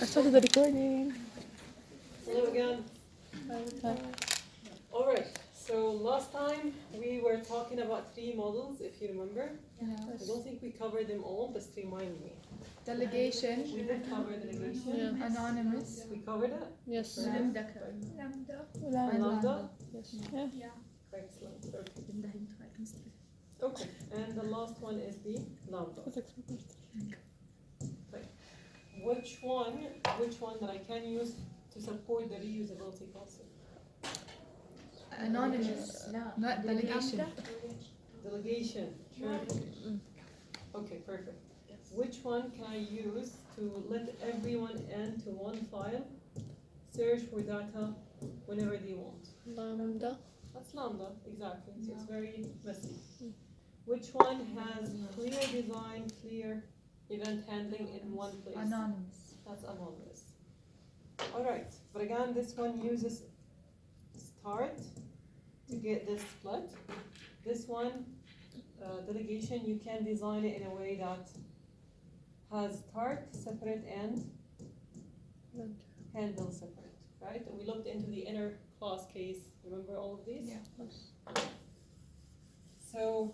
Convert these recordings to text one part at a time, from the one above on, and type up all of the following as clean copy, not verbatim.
I started the recording. Hello again. Alright, so last time we were talking about three models, if you remember. I don't think we covered them all, just remind me. Delegation. We did cover delegation. Yeah. Anonymous. We covered it? Yes. Lambda. And lambda? Yes. Yeah. Excellent. Okay. Okay, and the last one is the lambda. Right. Which one that I can use to support the reusability concept? Anonymous. Not delegation. Delegation. Sure. Okay, perfect. Which one can I use to let everyone into one file search for data whenever they want? Lambda. That's lambda, exactly. So it's very messy. Which one has clear design, clear event handling in one place? Anonymous. That's anonymous. Alright, but again, this one uses start to get this split. This one, delegation, you can design it in a way that has start separate and handle separate, right? And we looked into the inner class case. Remember all of these? Yeah. So,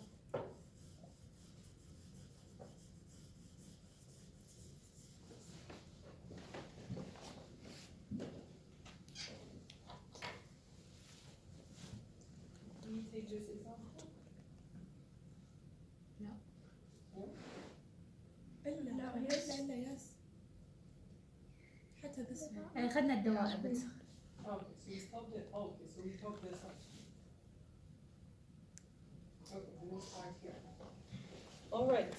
can you take this example? أخذنا الدواء بس. Okay, so we stopped it. Okay, so we took this up. Okay, we'll start here. All right.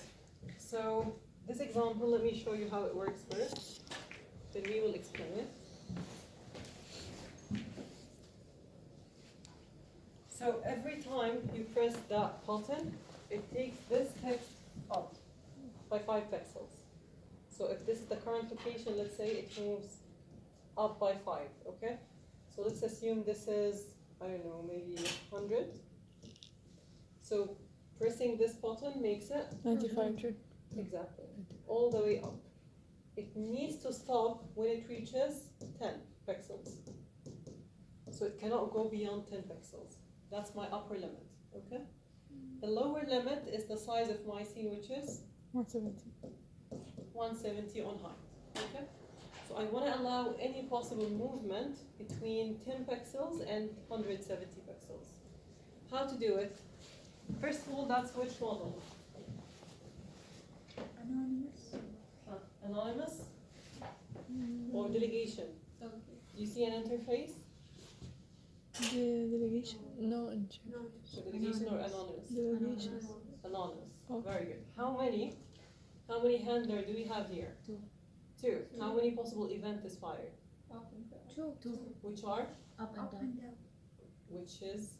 So this example, let me show you how it works first. Then we will explain it. So every time you press that button, it takes this text up by 5 pixels. So if this is the current location, let's say it moves up by 5, okay? So let's assume this is, I don't know, maybe 100. So pressing this button makes it 95. exactly all the way up. It needs to stop when it reaches 10 pixels. So it cannot go beyond 10 pixels. That's my upper limit, okay? The lower limit is the size of my scene, which is 170. 170 on height, okay? So I want to allow any possible movement between 10 pixels and 170 pixels. How to do it? First of all, that's which model? Anonymous. Anonymous or delegation? Okay. You see an interface? The delegation. No. So delegation or anonymous? Delegation. Anonymous. Oh. Very good. How many handlers do we have here? Two. How many possible event is fired? Two. Which are? Up and down. Which is?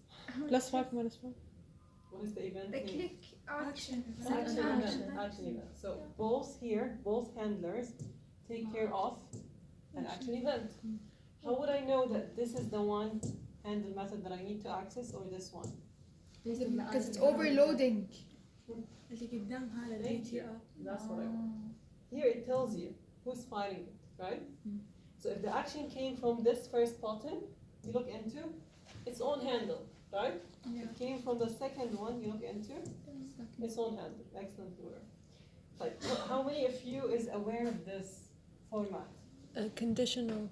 +5 -5. What is the event The name? click action. Action event. Action event. So both here, both handlers take care of an action event. How would I know that this is the one handle method that I need to access or this one? Because it's overloading. Thank you. That's what I want. Here it tells you who's firing it, right? So if the action came from this first button, you look into its own handle, right? Yeah. It came from the second one, you look into its own handle. Excellent work. Like, how many of you is aware of this format? Conditional.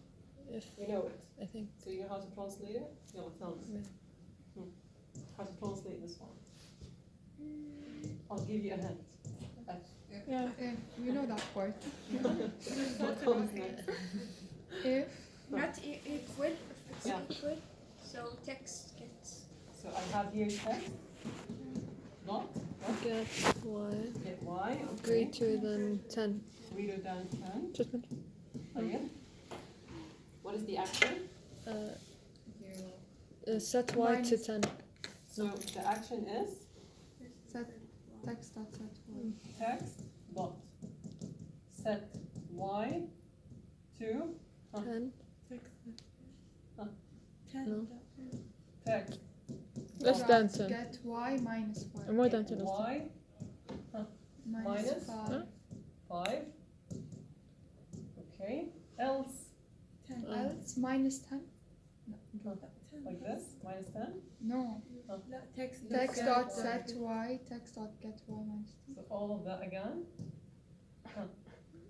If You know it. I think. So you know how to translate it? Yeah, tell me. How to translate this one? I'll give you a hint. Yeah. You know that part. What comes next? If Not equal, if it's Yeah. equal, so text gets. So I have here text. Not. Get y Get y. Okay. greater than 10. Greater than 10. Just mention. Again. What is the action? Set y to 10. So the action is set text dot set one. text dot set y to 10. Ten. No. text Less than 10. Get y minus 5. More than 10. y Minus minus? 5. 5 it's minus 10? Like this, minus 10. No. text Text dot set y, text dot get y minus 10. So all of that again.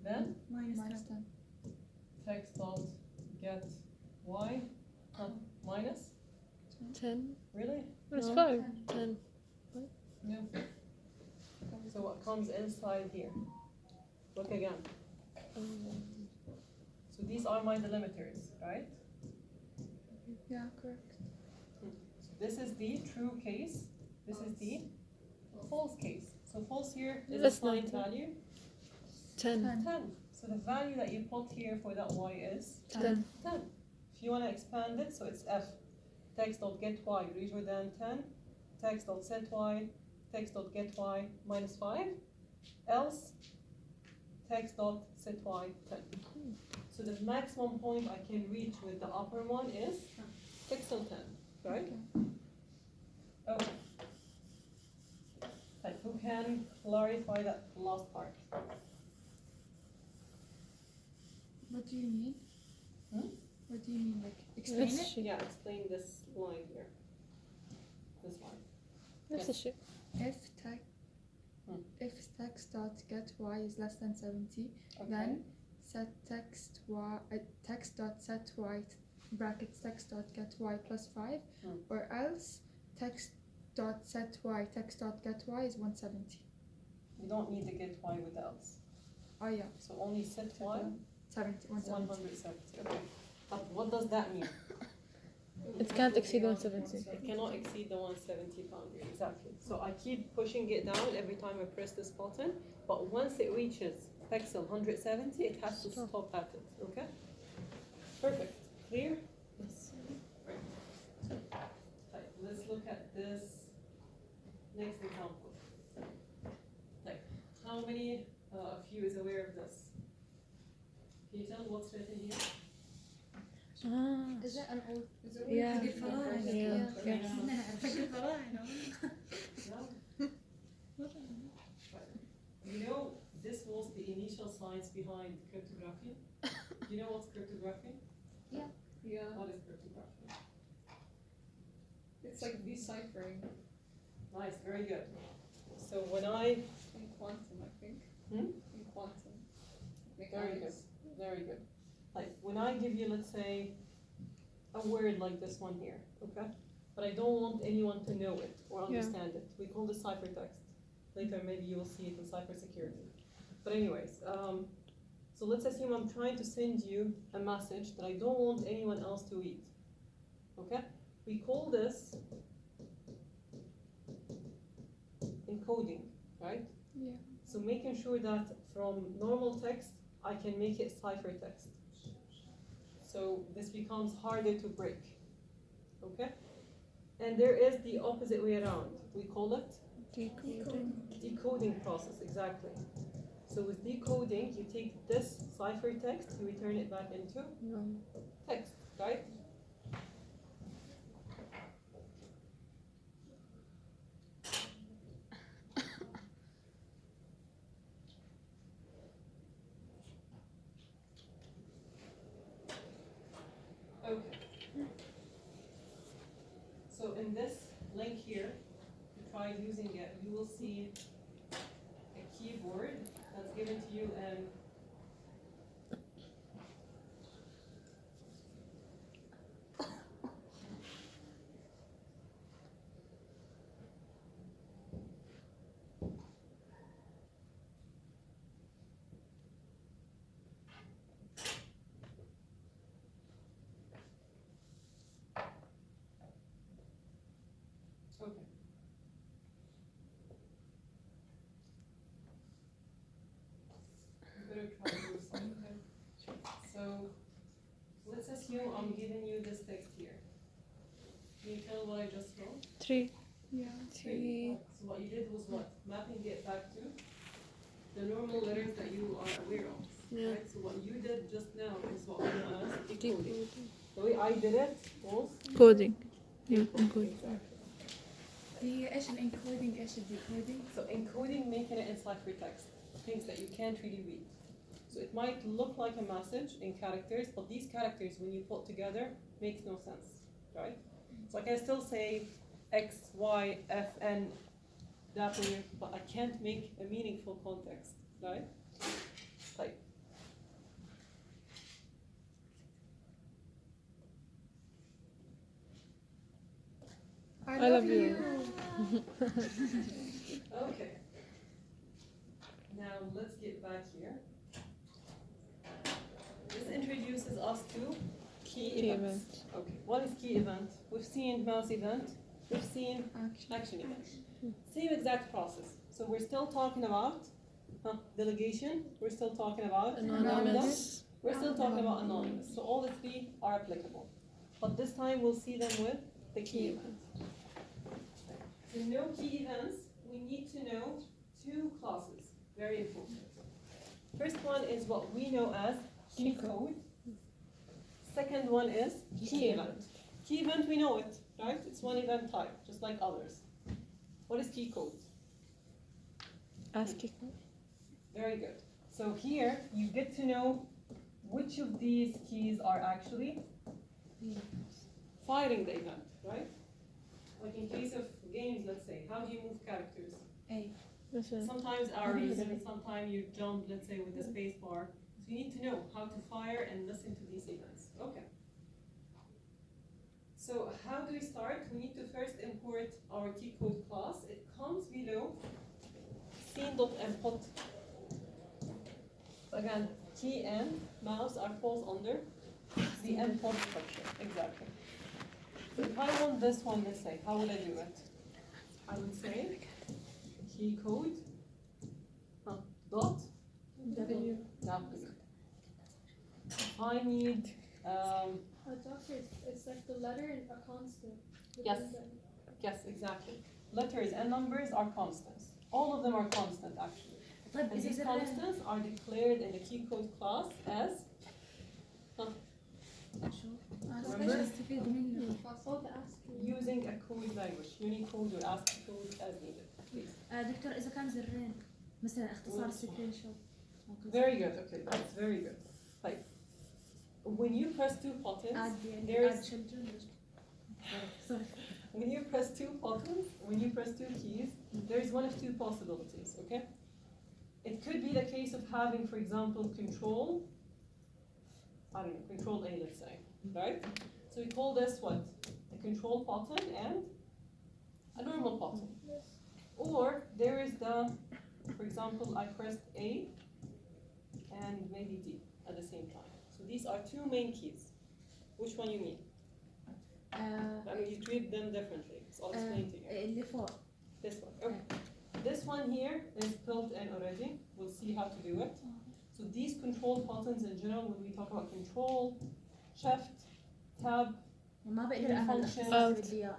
Then Minus 10. text dot get y minus. 10. Really? It's No. 5. 10. No. So what comes inside here? Look again. So these are my delimiters, right? Yeah, correct. So this is the true case. This is the false case. So false here is Less a than signed 10. value 10. 10. So the value that you put here for that y is 10. 10. If you want to expand it, so it's f text.get y greater than 10, text.set y, text.get y minus 5, else text.set y 10. So the maximum point I can reach with the upper one is pixel 10, right? Okay. Like, who can clarify that last part? What do you mean? Hmm? What do you mean? Like, explain This it? sheet. Yeah, explain this line here. This line. That's the sheet. If text Hmm. if text dot get y is less than 70, Okay. then set text y text dot set y brackets text dot get y plus 5, Hmm. or else text dot set y text dot get y is 170. You don't need to get y with else. Oh yeah, So only set y 70, 170. 170. Okay. But what does that mean? It can't exceed 170. It cannot exceed the 170 boundary. Exactly. So I keep pushing it down every time I press this button, but once it reaches pixel 170, it has to stop at it. Okay? Perfect. Clear? Yes. Right. Right. Let's look at this next example. Like, how many of you is aware of this? Can you tell what's written here? Ah. Is it an old? Yeah. Yeah. No? You know, this was the initial science behind cryptography. You know what's cryptography? Yeah. What is cryptography? It's like deciphering Nice, very good. So when I, in quantum, I think. Hmm? In quantum very good, mechanics. very good. Like when I give you, let's say, a word like this one here, okay? But I don't want anyone to know it or understand it. We call this ciphertext. Later, maybe you will see it in cybersecurity. But anyways, so let's assume I'm trying to send you a message that I don't want anyone else to read. Okay? We call this encoding, right? Yeah. So making sure that from normal text, I can make it ciphertext. So this becomes harder to break. Okay? And there is the opposite way around. We call it decoding process, exactly. So with decoding, you take this ciphertext, you return it back into text, right? Okay. So in this link here, try using it, you will see a keyboard that's given to you and okay. You better try to do something. So let's assume I'm giving you this text here. Can you tell what I just wrote? 3. Yeah. 3. So what you did was what? Mapping it back to the normal letters that you are aware of. Yeah. Right? So what you did just now is what we know as decoding. The way I did it was Coding. Yeah, encoding. Exactly. The ايش encoding ايش decoding? So encoding, making it in ciphertext, things that you can't really read. So it might look like a message in characters, but these characters, when you put together, makes no sense, right? So I can still say X, Y, F, N, W, but I can't make a meaningful context, right? Like, I love you. okay. Now let's get back here. This introduces us to key events. Okay, what is key event? We've seen mouse event, we've seen action event. Same exact process. So we're still talking about delegation, we're still talking about Anonymous. we're still talking about anonymous. So all the three are applicable. But this time we'll see them with the key event. To know key events, we need to know two classes. Very important. First one is what we know as key code. Second one is key event. Key event, we know it, right? It's one event type, just like others. What is key code? ASCII. Very good. So here you get to know which of these keys are actually firing the event, right? Like in case of games, let's say, how do you move characters? Sometimes arrows, and sometimes you jump, let's say, with the space bar. So you need to know how to fire and listen to these events. Okay. So how do we start? We need to first import our key code class. It comes below scene.input. Again, key and mouse are falls under the input structure. Exactly. So if I want this one, let's say, how would I do it? I would say key code dot W. W. If I need Doctor, it's like the letter and a constant. Yes. Yes, exactly. Letters and numbers are constants. All of them are constant actually. And these constants are declared in the key code class as remember? Using a code language, Unicode or ASCII code as needed. Please. دكتور إذا كان زرين مثلا اختصار سكرين شوت. Very good. Okay, that's very good. Like when you press two buttons, there is when you press two buttons, when you press two keys, there is one of two possibilities. Okay, it could be the case of having, for example, control. I don't know, control A, let's say, right? So we call this what? A control button and a normal button. Or there is the, for example, I pressed A and maybe D at the same time. So these are two main keys. Which one you mean? I mean, you treat them differently. So I'll explain to you. اللي فوق. This one. Okay. This one here is built in already. We'll see how to do it. So these control buttons in general, when we talk about control, shift, tab, ما بقدر أعمل اختصار اللي بدي إياه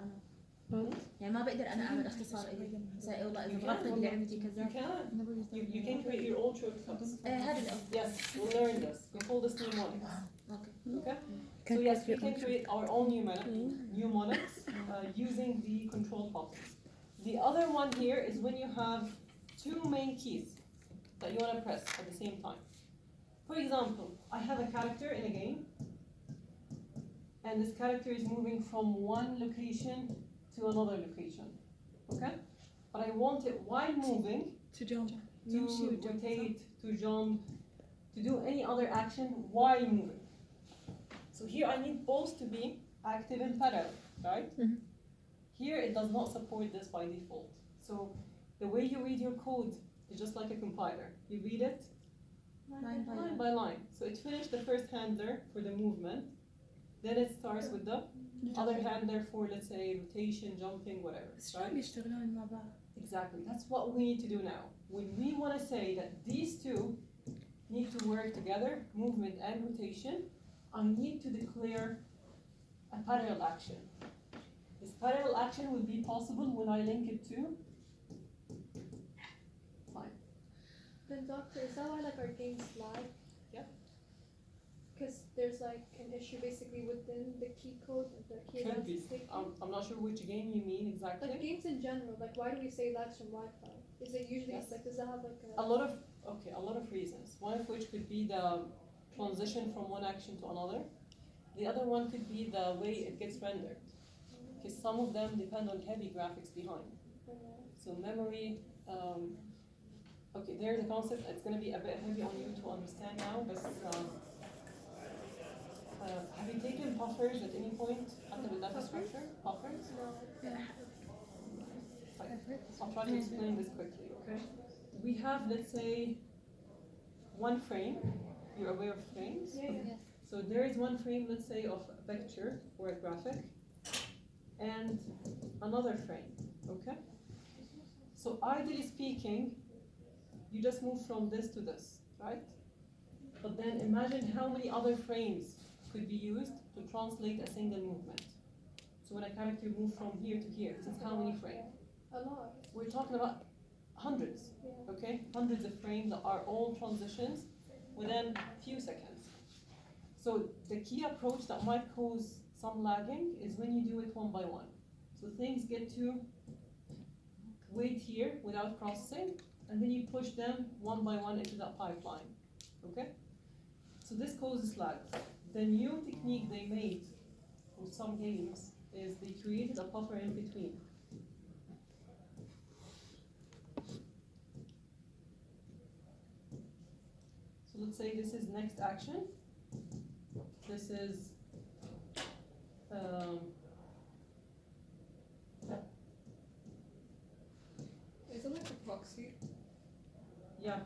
أنا. يعني ما بقدر أنا أعمل اختصار إلي. زي والله إذا ضغطت اللي عندي you كذا. can. You can create your own shortcuts. هذا الأفضل. Yes, we'll learn this. We call this mnemonics. Okay. Okay? So yes, we can create our own mnemonics using the control buttons. The other one here is when you have two main keys that you want to press at the same time. For example, I have a character in a game, and this character is moving from one location to another location. Okay? But I want it while moving To jump. to rotate, to jump, to do any other action while moving. So here I need both to be active in parallel, right? Mhm. Here it does not support this by default. So the way you read your code is just like a compiler. You read it line by line. So it finished the first handler for the movement, then it starts with the other handler for, let's say, rotation, jumping, whatever, right? بيشتغلون مع بعض. Exactly. That's what we need to do now. When we want to say that these two need to work together, movement and rotation, I need to declare a parallel action. This parallel action will be possible when I link it to line. Then doctor, is that why like our games lag? Yeah. Because there's like an issue basically within the key code of the key Could be. sticky. I'm not sure which game you mean exactly. Like games in general, like why do we say lags from Wi-Fi? Is it usually Yes. like does that have like A lot of Okay, a lot of reasons. One of which could be the transition from one action to another. The other one could be the way it gets rendered. Because some of them depend on heavy graphics behind. So memory, okay, there's a concept that's going to be a bit heavy on you to understand now, but have you taken puffers at any point under the data structure? Puffers? I'll try to explain this quickly, okay? We have, let's say, one frame. You're aware of frames? Yeah. So there is one frame, let's say, of a picture or a graphic, and another frame, okay? So ideally speaking, you just move from this to this, right? But then imagine how many other frames could be used to translate a single movement. So when a character moves from here to here, this is how many frames? A lot. We're talking about hundreds, okay? Hundreds of frames that are all transitions within a few seconds. So the key approach that might cause some lagging is when you do it one by one. So things get to wait here without processing, and then you push them one by one into that pipeline, okay? So this causes lag. The new technique they made with some games is they created a buffer in between. So let's say this is next action. This is Is it like a proxy? yeah.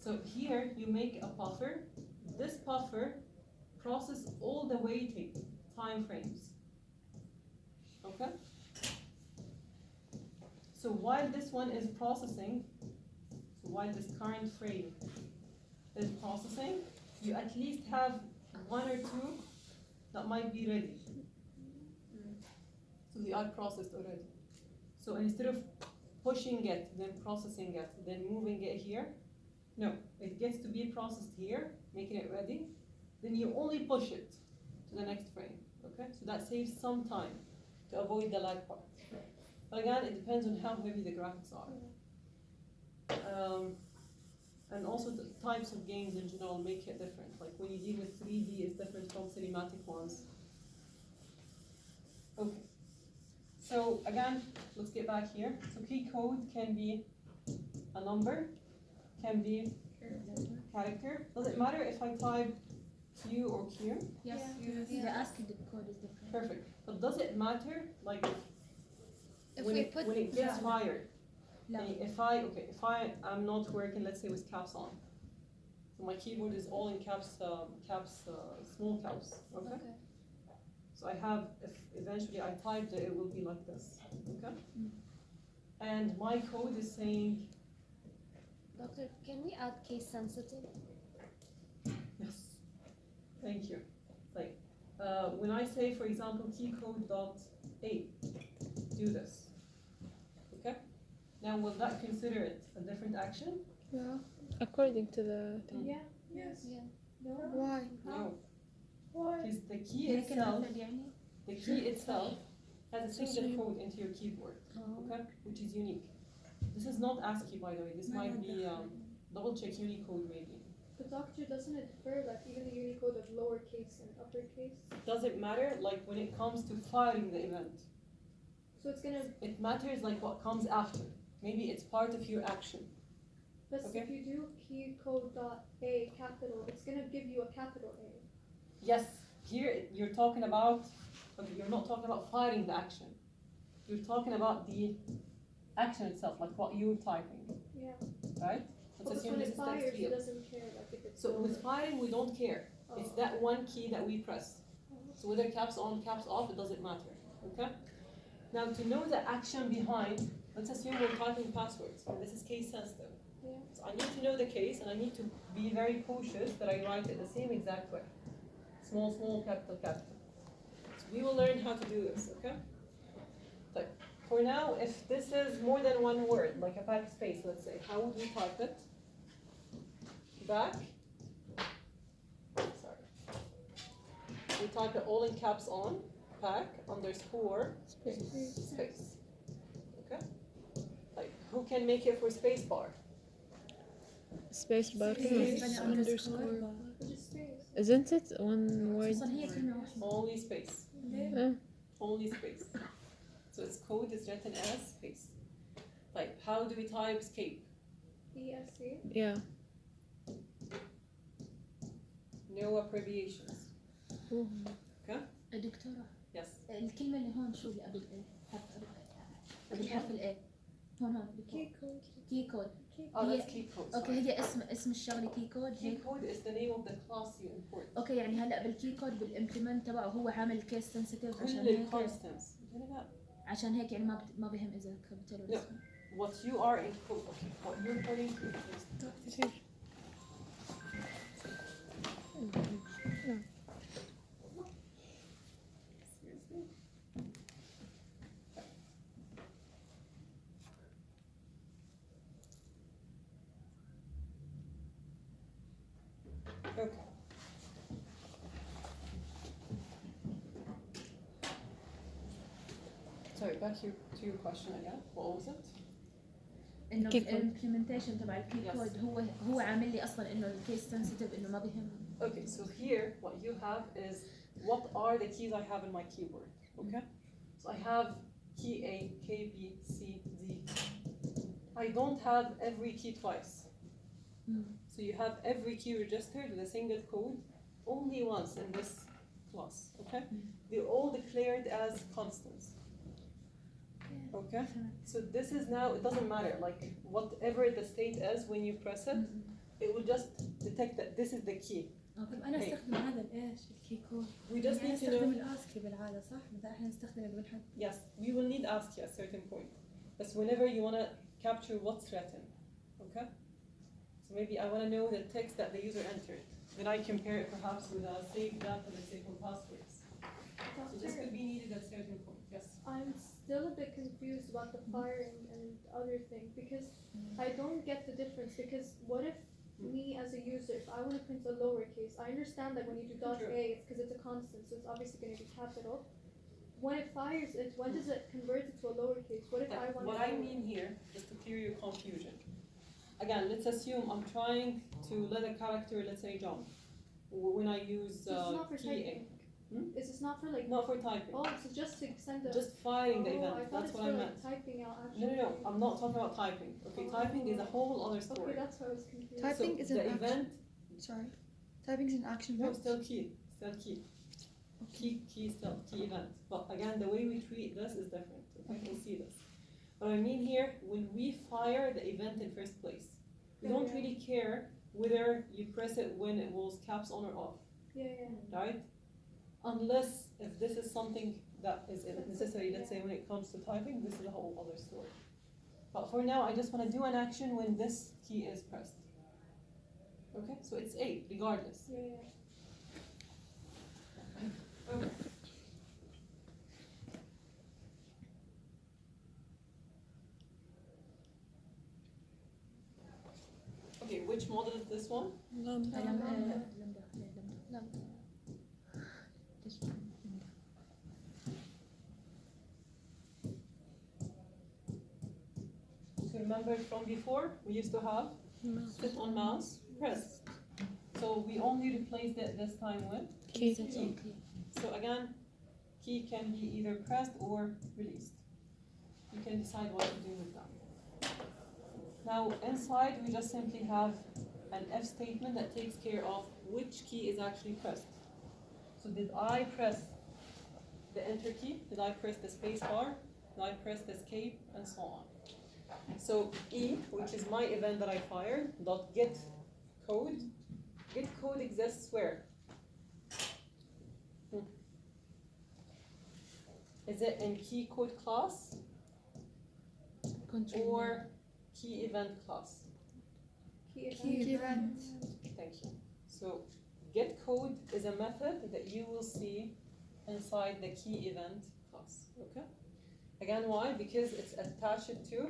So here you make a buffer. This buffer processes all the waiting time frames. Okay? So while this one is processing, so while this current frame is processing, you at least have one or two that might be ready. So they are processed already. So instead of pushing it, then processing it, then moving it here, no, it gets to be processed here, making it ready, then you only push it to the next frame, okay? So that saves some time to avoid the lag part. But again, it depends on how heavy the graphics are. And also the types of games in general make it different. Like when you deal with 3D, it's different from cinematic ones. Okay. So again, let's get back here. So key code can be a number, can be character. Does it matter if I type Q or Q? Yes. Yeah. The ASCII code is different. Perfect. But does it matter like If when we it put when it gets fired? No. If I'm not working, let's say with caps on, so my keyboard is all in caps, small caps. Okay. So I have, if eventually I typed it, it will be like this. Okay. And my code is saying Doctor, can we add case sensitive? yes. Thank you. Like when I say, for example, key code dot A, do this. Okay. Now, will that consider it a different action? Yeah. According to the thing. Yeah. Yes. Yeah. No. Why? No. Why? Because the key هيك itself, المثل يعني. the key itself has a single code into your keyboard, okay, which is unique. This is not ASCII, by the way. This might be double check Unicode maybe. But doctor, doesn't it differ? Like even the Unicode of lowercase and uppercase. Does it matter? Like when it comes to firing the event, So it's gonna. it matters like what comes after. Maybe it's part of your action. But Okay. if you do key code dot A capital, it's gonna give you a capital A. Yes, here you're talking about. Okay, you're not talking about firing the action. You're talking about the action itself, like what you're typing, Yeah. right? Let's But assume when this it is text fires, it field. doesn't care like if it's. So with firing, we don't care. Oh. It's that one key that we press. So whether caps on, caps off, it doesn't matter. Okay? Now to know the action behind, let's assume we're typing passwords, and this is case sensitive. Yeah. So I need to know the case, and I need to be very cautious that I write it the same exact way. Small, small, capital, capital. So we will learn how to do this, okay? But for now, if this is more than one word, like a backspace, let's say, how would we type it? Back. Sorry. We type it all in caps on, back, underscore, space. Okay? Like, who can make it for space bar? space bar Space. underscore. Just space. Isn't it one word? اصلا هي كلمة واحدة. Only space. Uh, Only space. So its code is written as space. Like, how do we type escape? ESC. yeah. No abbreviations. دكتورة Yes. الكلمة اللي هون شو اللي قبل ايه؟ قبل حرف الايه. هون Key code. كي كود. Oh, that's key code. اوكي sorry. هي اسم الشغلة كي كود. Key code is the name of the class you import. اوكي يعني هلا بالكي كود بالامبلمنت تبعه هو عامل كيس سنسيتيف عشان كل هيك constants. عشان هيك يعني ما بهم اذا كابيتال ولا No. اسمه. What you are encoding, okay, what you're putting is seriously. Okay. Sorry, back to your question again. What was it? انه Key code. الامبلمنتيشن تبع الكي Yes. كود هو عامل لي اصلا انه الكيس سنسيتيف انه ما بهم. Okay, so here what you have is what are the keys I have in my keyboard? Okay, so I have key A, K, B, C, D. I don't have every key twice. So you have every key registered with a single code only once in this class. Okay, they're all declared as constants. Okay, so this is now, it doesn't matter, like whatever the state is when you press it, it will just detect that this is the key. اوكي. طب انا استخدم هذا الايش الكي كود We just يعني need to استخدم know. الاسكي بالعاده صح؟ مثلا احنا نستخدم قبل حد Yes, we will need ASCII at a certain point. That's whenever you want to capture what's written. Okay? So maybe I want to know the text that the user entered. Then I compare it perhaps with a saved data, let's say from passwords. So this could be needed at a certain point. Yes. I'm still a bit confused about the firing and other thing because I don't get the difference because what if me as a user, if I want to print a lowercase, I understand that when you do dot Sure. A, it's because it's a constant, so it's obviously going to be capital. When it fires it, when does it convert it to a lowercase? What if I want What I mean here, just to clear your confusion. Again, let's assume I'm trying to let a character, let's say, jump. When I use So it's not for key A. typing. Is this not for like? Not for typing. Oh, so just to send a. Just firing the Oh, event. I thought That's it's what for I like meant. typing out No, actually. no, no. I'm not talking about typing. Okay, typing is a whole other story. Okay, that's why I was confused. Typing So is an the action. event. Sorry. Typing is an action No, verb. still key. Still key. Key still key event. But again, the way we treat this is different. Okay, we'll see this. What I mean here, when we fire the event in first place, we don't Yeah. really care whether you press it when it was caps on or off, Yeah, yeah. right? Unless if this is something that is necessary, let's say when it comes to typing, this is a whole other story. But for now, I just want to do an action when this key is pressed. Okay, so it's A, regardless. Yeah, yeah. Okay. Okay, which model is this one? لمبدا. So remember from before, we used to have sit on mouse, press. So we only replaced it this time with Key. key. So again, key can be either pressed or released. You can decide what to do with that. Now inside, we just simply have an if statement that takes care of which key is actually pressed. So did I press the enter key? Did I press the space bar? Did I press the escape? And so on. So E, which is my event that I fired, dot get code. Get code exists where? Is it in key code class or key event class? Key Key event. Thank you. So get code is a method that you will see inside the key event class. Okay? Again, why? Because it's attached to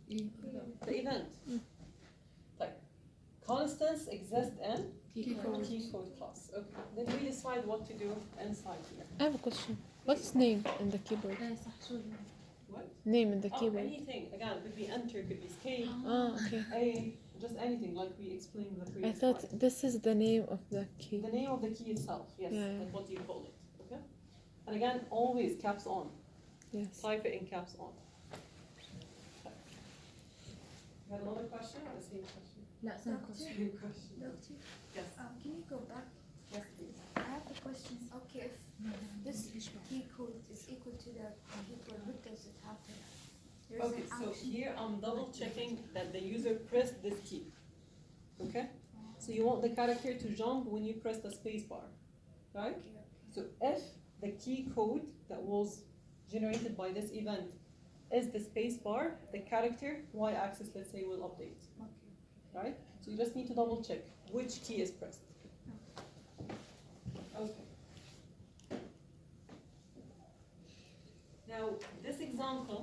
the event. Like constants exist in Key code. key code class. Okay. Then we decide what to do inside here. I have a question. What's name in the keyboard? ايه صح شو What? Name in the Oh, keyboard. anything. Again, could be enter, could be escape, Ah, okay. A, just anything like we explained the I previous thought slide. this is the name of the key. The name of the key itself, yes, Yeah. like what do you call it, okay? And again, always caps on. Yes. Type it in caps on. You had another question or the same question? لا same question. Same question. Doctor, Yes. can you go back? Yes, please. I have a question. Okay, if this key code is equal to the key code, what does it happen? There's Okay, an so action. here I'm double checking that the user pressed this key. Okay? So you want the character to jump when you press the space bar, right? Okay, So if the key code that was generated by this event is the space bar, the character y-axis, let's say, will update, right? So you just need to double check which key is pressed. Okay. Now, this example,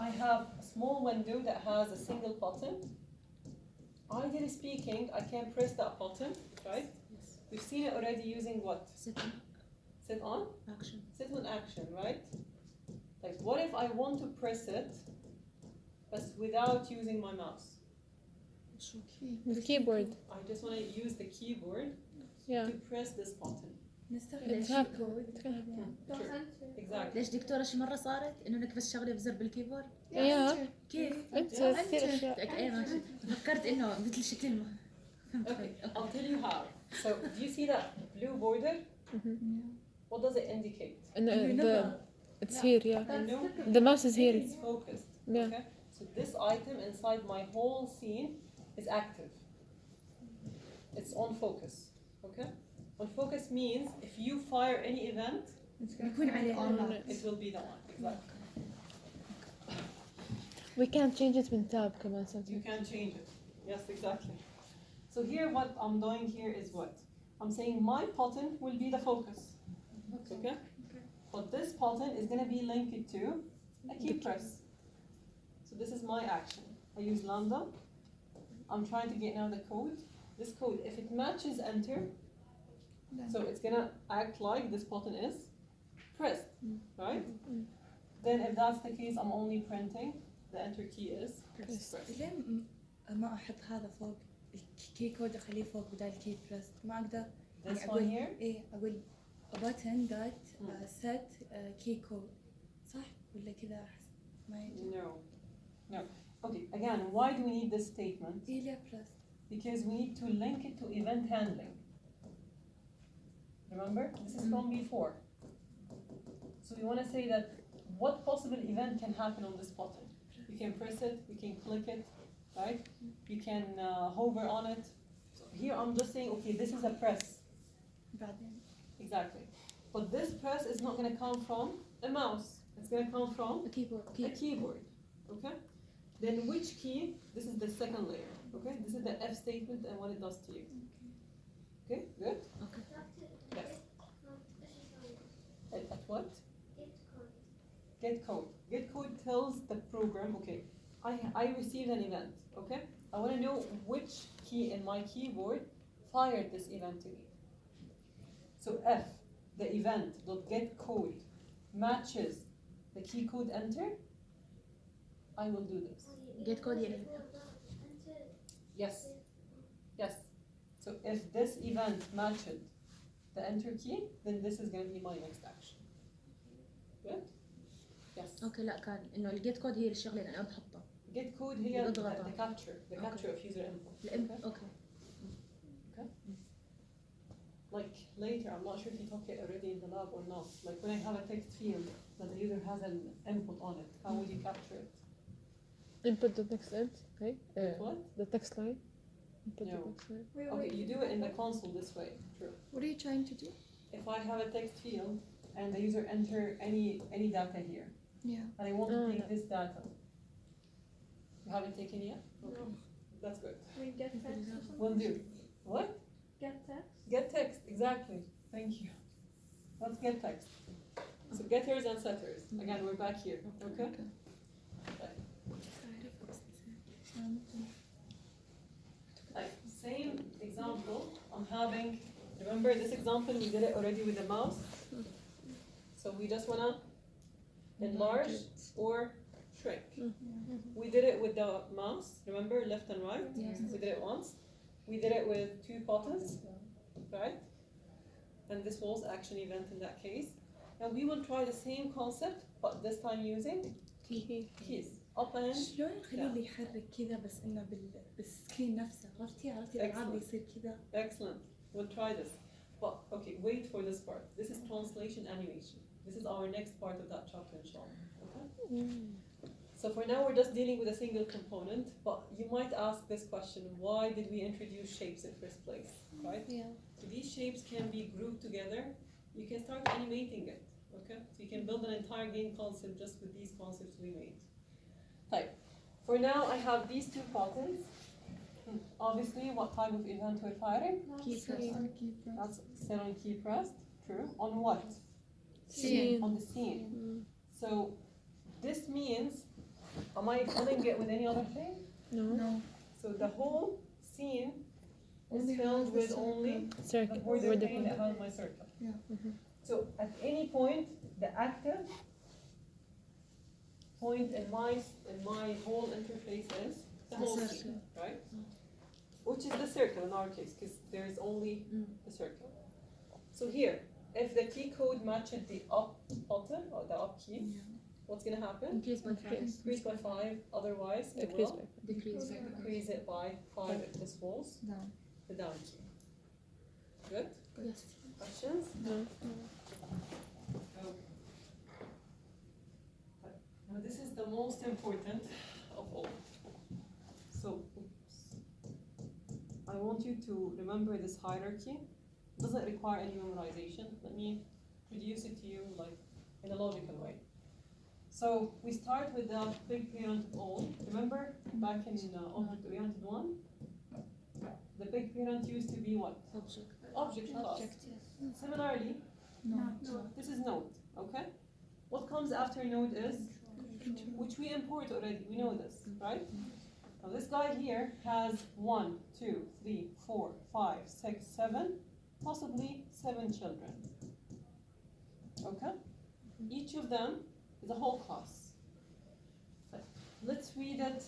I have a small window that has a single button. Ideally speaking, I can press that button, right? We've seen it already using what? Sit on Sit on? action. Sit on action, right? Like, what if I want to press it, but without using my mouse? The keyboard. I just want to use the keyboard Yeah. to press this button. نستخدم It الكي happened. كود It can happen. Don't Sure. answer. Exactly. ليش دكتورة شي مرة صارت إنه إنك بس شغلة بزر بالكيبورد؟ Yeah. كيف؟ أنت Yeah. كثير أشياء. لك إيه ماشي فكرت إنه مثل شي كلمة. Okay, I'll tell you how. So, do you see that blue border? What does it indicate? إنه نبغى. it's here. Yeah. I know The mouse is here. it's focused. Yeah. Okay? So this item inside my whole scene is active. It's on focus. Okay? On focus means if you fire any event, يكون عليه On علامة. it. it will be the one. Exactly. We can change it من tab كمان You sometimes. can change it. Yes, exactly. So here what I'm doing here is what? I'm saying my button will be the focus. Okay? But this button is going to be linked to a key press. So this is my action. I use lambda. I'm trying to get now the code. This code, if it matches enter, so it's going to act like this button is pressed, right? Then if that's the case, I'm only printing the enter key is pressed. ليه ما أحط هذا فوق الكي كود أخليه فوق بدل الكي بريست ما أقدر This يعني one here? إيه أقول button dot set key code صح ولا كذا أحسن ما يجي No. Okay, again, why do we need this statement? إيه ليه بريست Because we need to link it to event handling. Remember? This is from before. So we want to say that what possible event can happen on this button? You can press it, you can click it, right? You can hover on it. So here I'm just saying, okay, this is a press. بعدين Exactly. But this press is not going to come from a mouse. It's going to come from كيبورد a keyboard. Okay? Then which key? This is the second layer. Okay? This is the F statement and what it does to you. Okay? Good? Okay. Yes. At what? Get code. Get code tells the program, okay, I received an event, okay? I want to know which key in my keyboard fired this event to me. So if the event dot get code matches the key code enter, I will do this. جيت كود يعني Yes. Yes. So if this event matched the enter key, then this is going to be my next action. Good? Yes. اوكي لا كان انه الجيت كود هي الشغله اللي انا بحطها Get code here, the بالضغط. capture of user input. الام اوكي Like later, I'm not sure if you talk it already in the lab or not. Like when I have a text field that the user has an input on it, how would you capture it? Input the text end. Okay. What? The text line. Input No. the text line. Okay, you do it in the console this way. True. What are you trying to do? If I have a text field and the user enter any data here, Yeah. and I want to Oh, take yeah. this data, you haven't taken yet? Okay. That's good. We get text or something? Will do. What? Get text? Get text, exactly. Thank you. Let's get text. So getters and setters. Again, we're back here. Okay? Like, same example. I'm having, remember this example, we did it already with the mouse. So we just wanna enlarge or shrink. We did it with the mouse, remember, left and right? Yes. We did it once. We did it with 2 buttons, right? And this was action event in that case. Now we will try the same concept, but this time using keys. Up and شلون نخليه اللي يحرك كذا بس انه بالسكرين نفسه عرفتي الالعاب اللي يصير كذا. excellent. We'll try this. But okay, wait for this part. This is translation animation. This is our next part of that chapter, inshallah. Okay? So for now, we're just dealing with a single component, but you might ask this question: why did we introduce shapes in first place, right? Yeah. So these shapes can be grouped together. You can start animating it, okay? So you can build an entire game concept just with these concepts we made. Right. For now, I have these 2 buttons. Obviously, what type of event we're firing? Key press. That's set on key pressed. True. On what? Scene. On the scene. So this means, am I filling it with any other thing? No. So the whole scene is Only filled has the with only Circle. the border With the thing that has my circle. Yeah. So at any point, the active point in my whole interface is the whole scene, right? Which is the circle in our case, because there is only the circle. So here, if the key code matches the up button or the up key, what's going to happen? Increase by 5. Increase by 5, otherwise it Decrease will by Decrease by 5. increase it by 5 if this was Down. the down key. Good? Yes. Questions? No. Now this is the most important of all. So, oops. I want you to remember this hierarchy. It doesn't require any memorization. Let me introduce it to you like in a logical way. So we start with the big parent of all. Remember back in object-oriented 1? The big parent used to be what? Object. Object class. Object, yes. Similarly, No. this is node, okay? What comes after node is, which we import already, we know this, right? Now this guy here has 1, 2, 3, 4, 5, 6, 7, possibly 7 children, okay? Each of them is a whole class. Let's read it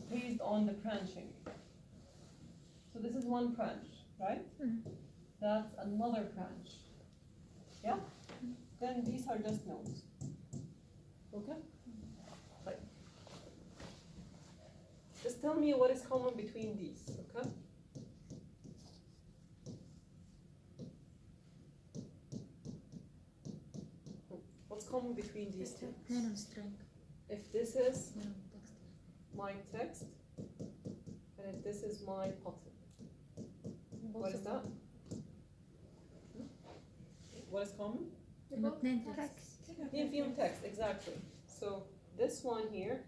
based on the branching. So this is one branch, right? That's another branch. Yeah? Then these are just nodes. Okay? Right. Just tell me what is common between these, okay? What's common between these two? Name string. If this is Name text. my text, and if this is my button, what is that? What is common? Not name text. Text. Yeah, film text, exactly. So this one here